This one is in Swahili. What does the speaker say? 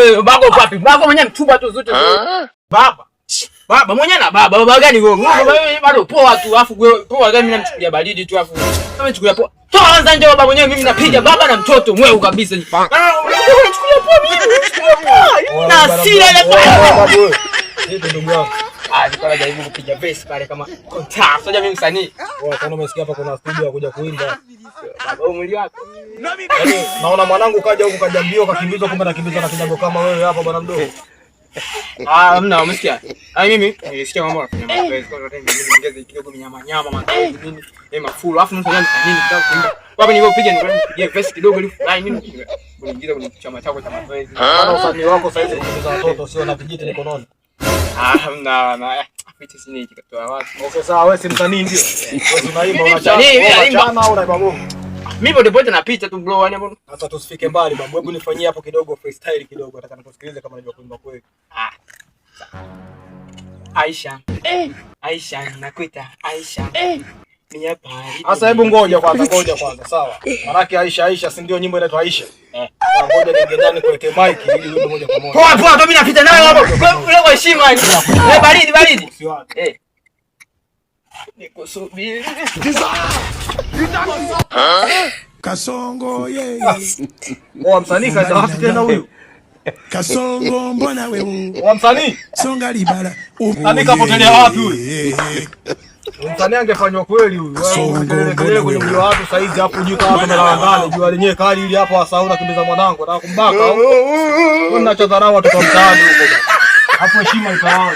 wewe baba wapi? Baba mwenyewe mchumba tu zote. Baba. Baba mwenyewe na baba gani wewe? Baba wewe bado poa tu afu poa gani mimi namchukulia baridi tu afu. Kama nichukulia poa. Toa kwanza nje baba mwenyewe mimi napiga baba na mtoto mwewe kabisa. Unachukulia poa mimi. Na hasira ile baba. Ndio ndugu yangu. Nilikuwa najaribu kupiga verse pale kama konta. Sasa mimi msanii. Wewe kama umesikia hapa kuna studio ya kuja kuimba. Baba mwili wako. Yaani naona mwanangu kaja huko kaja mbio kakimbizwa kumbe anakimbizwa na kijago kama wewe hapa bwana mdogo. Mna umesikia? Mimi nilisikia mambo ya kufanya mazoezi kwa sababu nimeongeza kidogo nyama mazoezi nini mafulo alafu mtu anataka nini kitaka kuimba. Baba nilipopiga nilipiga verse kidogo ili nini kuingiza kwenye chama chako cha mazoezi. Maana usanii wako sasa hivi kucheza watoto sio na vijiti mikononi. Na picha sini kitoa wapi? Okay sawa wewe si msanii ndio. Wewe unaimba unachana au unaimba bongo? Mimi bado na picha tu bro yani hapo. Sasa tusifike mbali babu. Hebu nifanyie hapo kidogo freestyle kidogo nataka nikusikilize kama unajua kuimba kweli. Aisha. Aisha nakuita Aisha. Ni hapa. Sasa hebu ngoja kwanza sawa. Maana Aisha si ndio nyimbo inaitwa Aisha? Ngoja niingie ndani kuweke mic ili wimbo moja kwa moja. Poa tu mimi napita nayo hapo. Kwa heshima yani. Baridi. Nikusubiri. Kasongo ye. Msanii kaza wapi tena huyu? Kasongo mbona wewe? Msanii? Songa libala. Msanii kapotelea wapi huyu? Msanii angefanywa kweli huyu. Wewe kwenye mji wa watu saizi hapo juu kama tumelala jua lenyewe kali ili hapo asahau na kimbiza mwanangu nataka kumbaka au? Wewe unachodharau watoto mtaani huko. Hapo heshima ikawa.